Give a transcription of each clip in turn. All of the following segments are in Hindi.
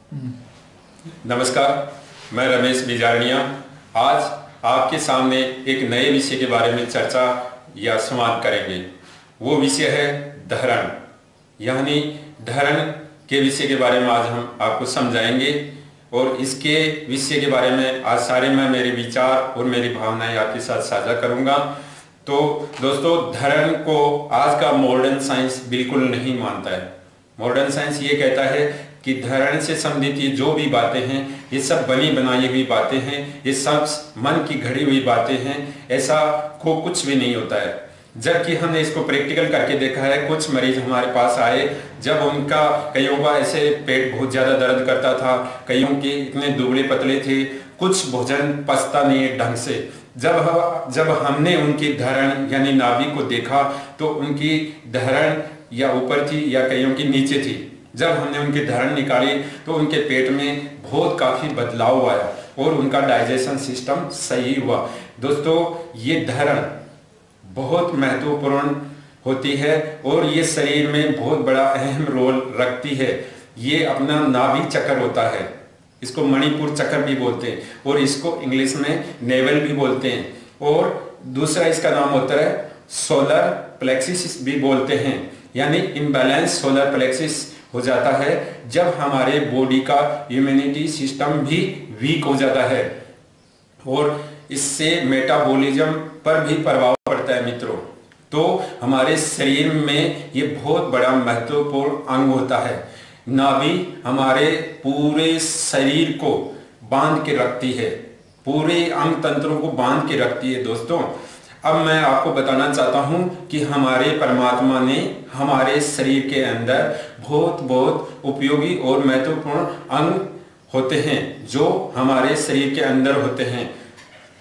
नमस्कार, मैं रमेश बिजारनिया आज आपके सामने एक नए विषय के बारे में चर्चा या संवाद करेंगे। वो विषय है धरण, यानी धरण के विषय के बारे में आज हम आपको समझाएंगे और इसके विषय के बारे में आज सारे मैं मेरे विचार और मेरी भावनाएं आपके साथ साझा करूंगा। तो दोस्तों, धरण को आज का मॉडर्न साइंस बिल्कुल नहीं मानता है। मॉडर्न साइंस ये कहता है कि धरण से संबंधित ये जो भी बातें हैं ये सब बनी बनाई हुई बातें हैं, ये सब मन की घड़ी हुई बातें हैं, ऐसा को कुछ भी नहीं होता है। जबकि हमने इसको प्रैक्टिकल करके देखा है। कुछ मरीज हमारे पास आए जब उनका कईयों का ऐसे पेट बहुत ज्यादा दर्द करता था, कईयों के इतने दुबले पतले थे, कुछ भोजन पचता नहीं ढंग से। जब हमने उनकी धरण यानी नाभि को देखा तो उनकी धरण या ऊपर थी या कईयों की नीचे थी। जब हमने उनकी धरण निकाली तो उनके पेट में बहुत काफी बदलाव आया और उनका डाइजेशन सिस्टम सही हुआ। दोस्तों, ये धरण बहुत महत्वपूर्ण होती है और ये शरीर में बहुत बड़ा अहम रोल रखती है। ये अपना नाभि चक्र होता है, इसको मणिपुर चक्र भी बोलते हैं और इसको इंग्लिश में नेवल भी बोलते हैं। और दूसरा इसका नाम होता है सोलर प्लेक्सिस भी बोलते हैं, यानी इम्बैलेंस सोलर प्लेक्सिस हो जाता है जब हमारे बॉडी का इम्यूनिटी सिस्टम भी वीक हो जाता है और इससे मेटाबॉलिज्म पर भी प्रभाव पड़ता है मित्रों। तो हमारे शरीर में ये बहुत बड़ा महत्वपूर्ण अंग होता है। नाभि हमारे पूरे शरीर को बांध के रखती है, पूरे अंग तंत्रों को बांध के रखती है। दोस्तों, अब मैं आपको बताना चाहता हूं कि हमारे परमात्मा ने हमारे शरीर के अंदर बहुत उपयोगी और महत्वपूर्ण अंग होते हैं जो हमारे शरीर के अंदर होते हैं।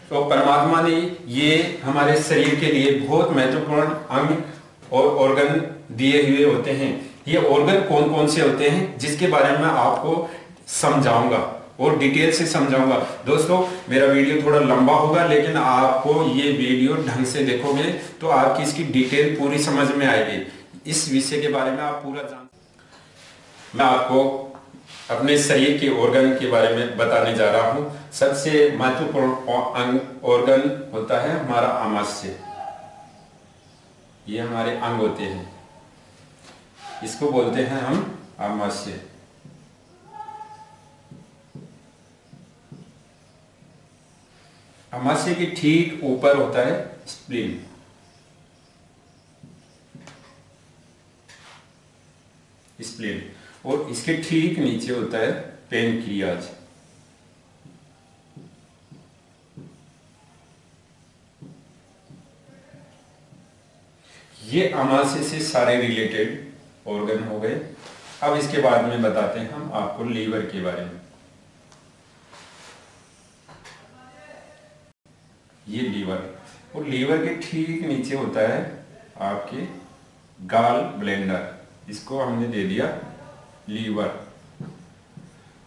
तो परमात्मा ने ये हमारे शरीर के लिए बहुत महत्वपूर्ण अंग और ऑर्गन दिए हुए होते हैं। ये ऑर्गन कौन कौन से होते हैं जिसके बारे में आपको समझाऊंगा और डिटेल से समझाऊंगा। दोस्तों, मेरा वीडियो थोड़ा लंबा होगा, लेकिन आपको ये वीडियो ढंग से देखोगे तो आपकी इसकी डिटेल पूरी समझ में आएगी। इस विषय के बारे में आप पूरा जान। मैं आपको अपने शरीर के ऑर्गन के बारे में बताने जा रहा हूं। सबसे महत्वपूर्ण अंग ऑर्गन होता है हमारा आमाशय। ये हमारे अंग होते हैं, इसको बोलते हैं हम आमाशय। आमाशय के ठीक ऊपर होता है स्प्लीन। स्प्लीन और इसके ठीक नीचे होता है पेनक्रियाज। ये आमाशय से सारे रिलेटेड ऑर्गन हो गए। अब इसके बाद में बताते हैं हम आपको लीवर के बारे में। ये लीवर, और लीवर के ठीक नीचे होता है आपके गाल ब्लेंडर, इसको हमने दे दिया लीवर,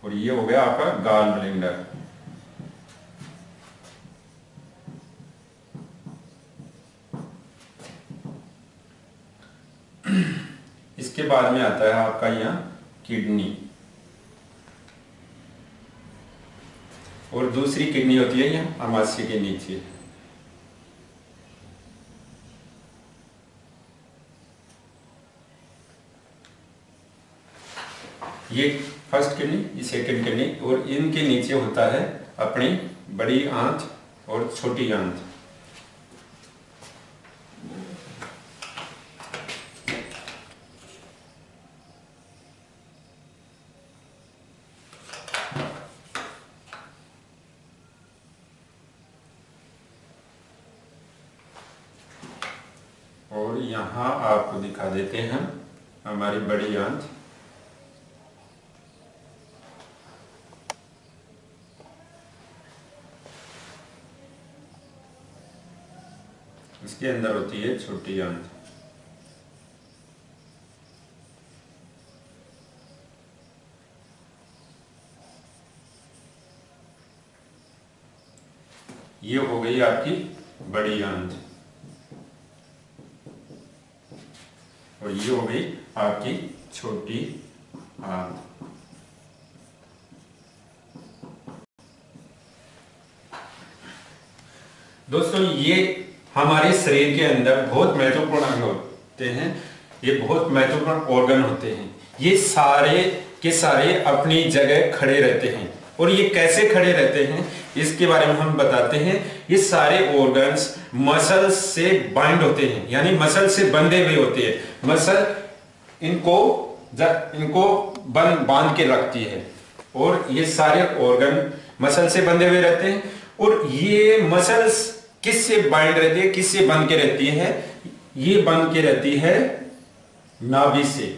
और ये हो गया आपका गाल ब्लेंडर। इसके बाद में आता है आपका यहाँ किडनी, और दूसरी किडनी होती है यहाँ आमाशय के नीचे। ये फर्स्ट किडनी, ये सेकंड किडनी, और इनके नीचे होता है अपनी बड़ी आंत और छोटी आंत। और यहाँ आपको दिखा देते हैं हमारी बड़ी आंत। इसके अंदर होती है छोटी आंत। ये हो गई आपकी बड़ी आंत और ये हो गई आपकी छोटी आंत। दोस्तों ये हमारे शरीर के अंदर बहुत महत्वपूर्ण अंग होते हैं, ये बहुत महत्वपूर्ण ऑर्गन होते हैं। ये सारे के सारे अपनी जगह खड़े रहते हैं। और ये कैसे खड़े रहते हैं इसके बारे में हम बताते हैं। ये सारे ऑर्गन्स मसल से बाइंड होते हैं, यानी मसल से बंधे हुए होते हैं। मसल इनको बांध के रखती है और ये सारे ऑर्गन मसल से बंधे हुए रहते हैं। और ये मसल्स किससे बाइंड रहती है, किससे बंध के रहती है? ये बंध के रहती है नाभि से,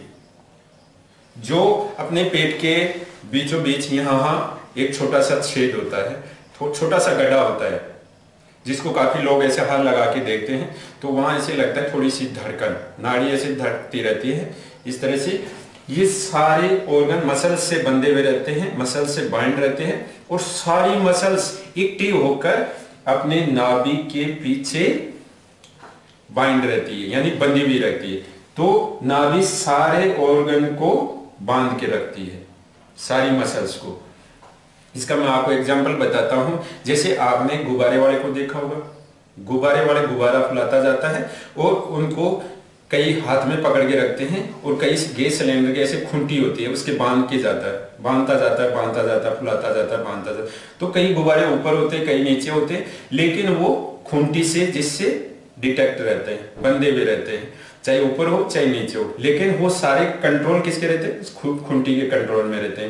जो अपने पेट के बीचों बीच यहाँ एक छोटा सा छेद होता है, छोटा सा गड्ढा होता है, जिसको काफी लोग ऐसे हाथ लगा के देखते हैं तो वहां ऐसे लगता है थोड़ी सी धड़कन, नाड़ी ऐसे धड़कती रहती है। इस तरह से ये सारे ऑर्गन मसल से बंधे हुए रहते हैं, मसल से बाइंड रहते हैं और सारी मसल्स एक्टिव होकर अपने नाभि के पीछे बाइंड रहती है, यानी बंधी हुई रहती है। तो नाभि सारे ऑर्गन को बांध के रखती है, सारी मसल्स को। इसका मैं आपको एग्जांपल बताता हूं। जैसे आपने गुब्बारे वाले को देखा होगा, गुब्बारे वाले गुब्बारा फुलाता जाता है और उनको कई हाथ में पकड़ के रखते हैं और कई गैस सिलेंडर की ऐसे खुंटी होती है, उसके बांध के जाता है, बांधता जाता है, बांधता जाता है, फुलाता जाता है, बांधता जाता है। तो कई गुब्बारे ऊपर होते हैं, कई नीचे होते हैं, लेकिन वो खुंटी से जिससे डिटेक्ट रहते हैं, बंधे हुए रहते हैं, चाहे ऊपर हो चाहे नीचे हो। लेकिन वो सारे कंट्रोल किसके रहते हैं? खुंटी के कंट्रोल में रहते हैं।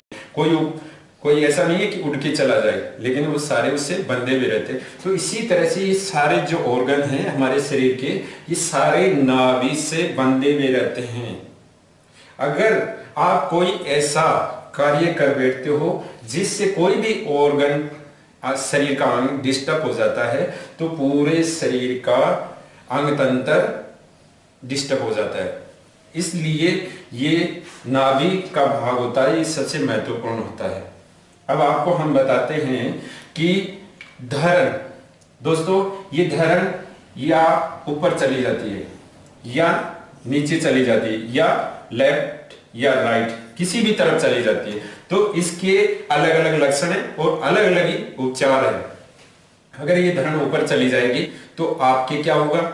कोई ऐसा नहीं है कि उड़ के चला जाए, लेकिन वो सारे उससे बंधे हुए रहते हैं। तो इसी तरह से ये सारे जो ऑर्गन हैं हमारे शरीर के, ये सारे नाभि से बंधे हुए रहते हैं। अगर आप कोई ऐसा कार्य कर बैठते हो जिससे कोई भी ऑर्गन शरीर का अंग डिस्टर्ब हो जाता है तो पूरे शरीर का अंग तंत्र डिस्टर्ब हो जाता है। इसलिए ये नाभि का भाग होता है, ये सबसे महत्वपूर्ण होता है। अब आपको हम बताते हैं कि धरण, दोस्तों ये धरण या ऊपर चली जाती है या नीचे चली जाती है या लेफ्ट या राइट, किसी भी तरफ चली जाती है। तो इसके अलग अलग लक्षण है और अलग अलग ही उपचार है। अगर ये धरण ऊपर चली जाएगी तो आपके क्या होगा?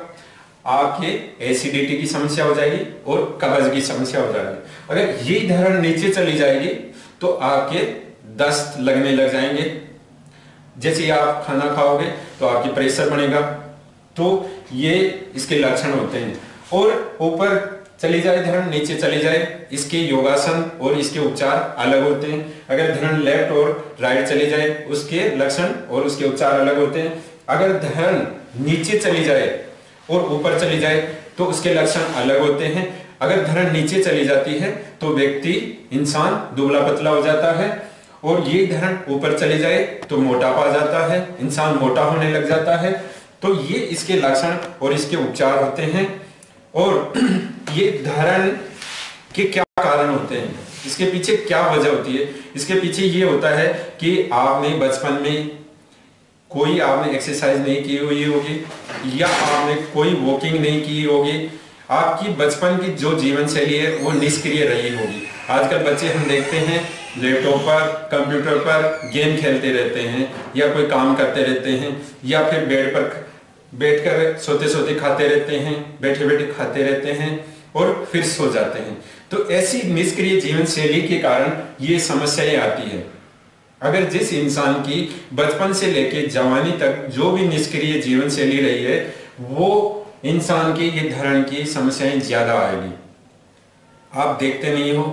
आपके एसिडिटी की समस्या हो जाएगी और कब्ज की समस्या हो जाएगी। अगर ये धरण नीचे चली जाएगी तो आपके दस्त लगने लग जाएंगे। जैसे आप खाना खाओगे तो आपकी प्रेशर बढ़ेगा। तो ये इसके लक्षण होते हैं। और ऊपर चली जाए धरण, नीचे चली जाए, इसके योगासन और इसके उपचार अलग होते हैं। अगर धरण लेफ्ट और राइट चली जाए उसके लक्षण और उसके उपचार अलग होते हैं। अगर धरण नीचे चली जाए और ऊपर चली जाए तो उसके लक्षण अलग होते हैं। अगर धरण नीचे चली जाती है तो व्यक्ति, इंसान दुबला पतला हो जाता है और ये धरण ऊपर चली जाए तो मोटापा आ जाता है, इंसान मोटा होने लग जाता है। तो ये इसके लक्षण और इसके उपचार होते हैं। और ये धरण के क्या कारण होते हैं, इसके पीछे क्या वजह होती है? इसके पीछे ये होता है कि आपने बचपन में कोई आपने एक्सरसाइज नहीं की हुई होगी या आपने कोई वॉकिंग नहीं की होगी। आपकी बचपन की जो जीवन शैली है वो निष्क्रिय रही होगी। आजकल बच्चे हम देखते हैं लैपटॉप पर, कंप्यूटर पर गेम खेलते रहते हैं या कोई काम करते रहते हैं या फिर बेड पर बैठकर सोते सोते खाते रहते हैं, बैठे बैठे खाते रहते हैं और फिर सो जाते हैं। तो ऐसी निष्क्रिय जीवन शैली के कारण ये समस्याएं आती है। अगर जिस इंसान की बचपन से लेकर जवानी तक जो भी निष्क्रिय जीवन शैली रही है वो इंसान की ये धरण की समस्याएं ज्यादा आएगी। आप देखते नहीं हो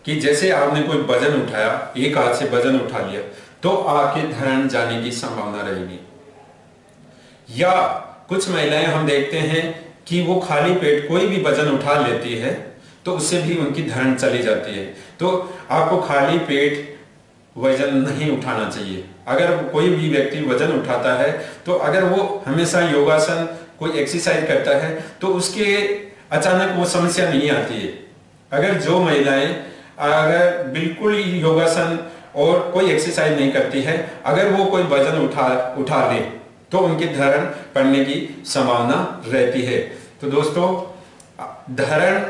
कि जैसे आपने कोई वजन उठाया, एक हाथ से वजन उठा लिया तो आपके धरण जाने की संभावना रहेगी। या कुछ महिलाएं हम देखते हैं कि वो खाली पेट कोई भी वजन उठा लेती है तो उससे भी उनकी धरण चली जाती है। तो आपको खाली पेट वजन नहीं उठाना चाहिए। अगर कोई भी व्यक्ति वजन उठाता है तो अगर वो हमेशा योगासन कोई एक्सरसाइज करता है तो उसके अचानक वो समस्या नहीं आती है। अगर जो महिलाएं अगर बिल्कुल ही योगासन और कोई एक्सरसाइज नहीं करती है, अगर वो कोई वजन उठा ले तो उनके धरण पड़ने की संभावना रहती है। तो दोस्तों धरण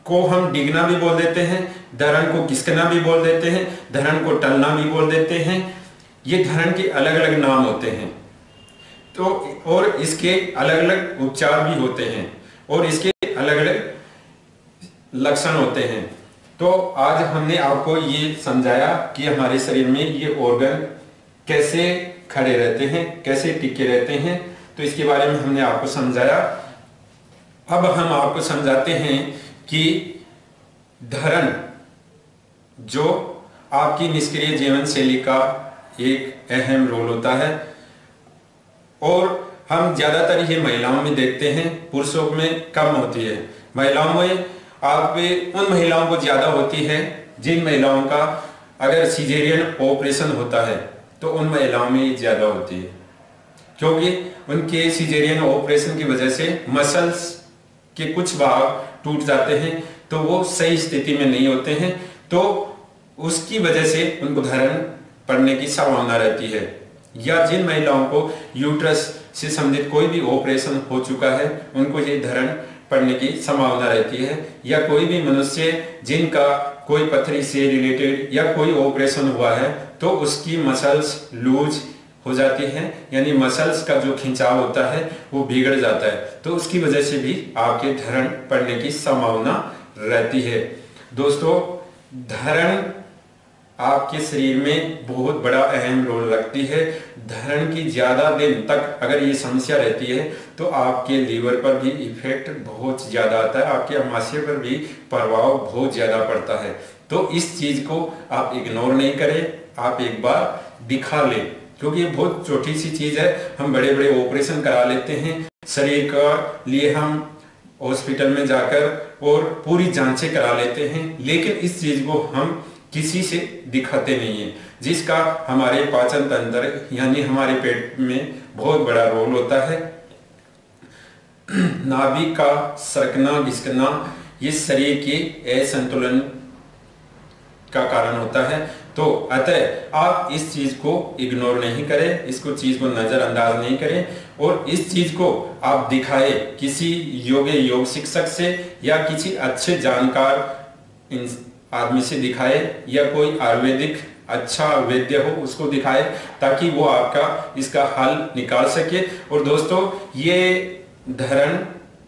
को हम डिगना भी बोल देते हैं, धरण को खिसकना भी बोल देते हैं, धरण को टलना भी बोल देते हैं। ये धरण के अलग अलग नाम होते हैं। तो और इसके अलग अलग उपचार भी होते हैं और इसके अलग अलग लक्षण होते हैं। तो आज हमने आपको ये समझाया कि हमारे शरीर में ये ऑर्गन कैसे खड़े रहते हैं, कैसे टिके रहते हैं, तो इसके बारे में हमने आपको समझाया। अब हम आपको समझाते हैं कि धरण जो आपकी निष्क्रिय जीवन शैली का एक अहम रोल होता है, और हम ज्यादातर ये महिलाओं में देखते हैं, पुरुषों में कम होती है। महिलाओं में आप उन महिलाओं को ज्यादा होती है जिन महिलाओं का अगर सिजेरियन ऑपरेशन होता है तो उन महिलाओं में ये ज्यादा होती है, क्योंकि उनके सिजेरियन ऑपरेशन की वजह से मसल्स के कुछ भाग टूट जाते हैं, तो वो सही स्थिति में नहीं होते हैं, तो उसकी वजह से उनको धरण पड़ने की संभावना रहती है। या जिन महिलाओं को यूट्रस से संबंधित कोई भी ऑपरेशन हो चुका है उनको ये धरण पड़ने की संभावना रहती है। या कोई भी मनुष्य जिनका कोई पथरी से रिलेटेड या कोई ऑपरेशन हुआ है तो उसकी मसल्स लूज हो जाती है, यानी मसल्स का जो खिंचाव होता है वो बिगड़ जाता है, तो उसकी वजह से भी आपके धरण पड़ने की संभावना रहती है। दोस्तों, धरण आपके शरीर में बहुत बड़ा अहम रोल रखती है। धरण की ज्यादा दिन तक अगर ये समस्या रहती है तो आपके लीवर पर भी इफेक्ट बहुत ज्यादा आता है, आपके आमाशय पर भी प्रभाव बहुत ज्यादा पड़ता है। तो इस चीज को आप इग्नोर नहीं करें, आप एक बार दिखा लें, क्योंकि ये बहुत छोटी सी चीज है। हम बड़े बड़े ऑपरेशन करा लेते हैं शरीर का लिए, हम हॉस्पिटल में जाकर और पूरी जांचें करा लेते हैं, लेकिन इस चीज को हम किसी से दिखाते नहीं है, जिसका हमारे पाचन तंत्र यानी हमारे पेट में बहुत बड़ा रोल होता है। नाभि का सरकना घिसकना ये शरीर के असंतुलन का कारण होता है। तो अतः आप इस चीज को इग्नोर नहीं करें, इसको चीज को नजरअंदाज नहीं करें, और इस चीज को आप दिखाए किसी योग शिक्षक से या किसी अच्छे जानकार आदमी से दिखाए, या कोई आयुर्वेदिक अच्छा वैद्य हो उसको दिखाए, ताकि वो आपका इसका हल निकाल सके। और दोस्तों, ये धरण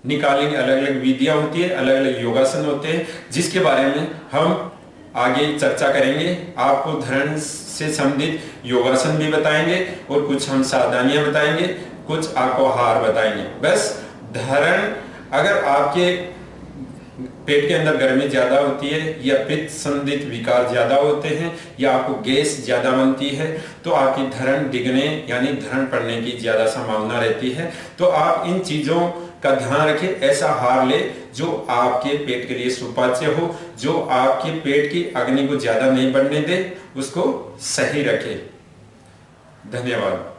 निकालने की अलग अलग विधियां होती है, अलग अलग योगासन होते हैं, जिसके बारे में हम आगे चर्चा करेंगे। आपको धरण से संबंधित योगासन भी बताएंगे और कुछ हम सावधानियां बताएंगे, कुछ आपको आहार बताएंगे। बस धरण, अगर आपके पेट के अंदर गर्मी ज्यादा होती है या पित्त संबंधित विकार ज्यादा होते हैं या आपको गैस ज्यादा बनती है तो आपकी धरण डिगने यानी धरण पड़ने की ज्यादा संभावना रहती है। तो आप इन चीजों का ध्यान रखें, ऐसा आहार ले जो आपके पेट के लिए सुपाच्य हो, जो आपके पेट की अग्नि को ज्यादा नहीं बढ़ने दे, उसको सही रखे। धन्यवाद।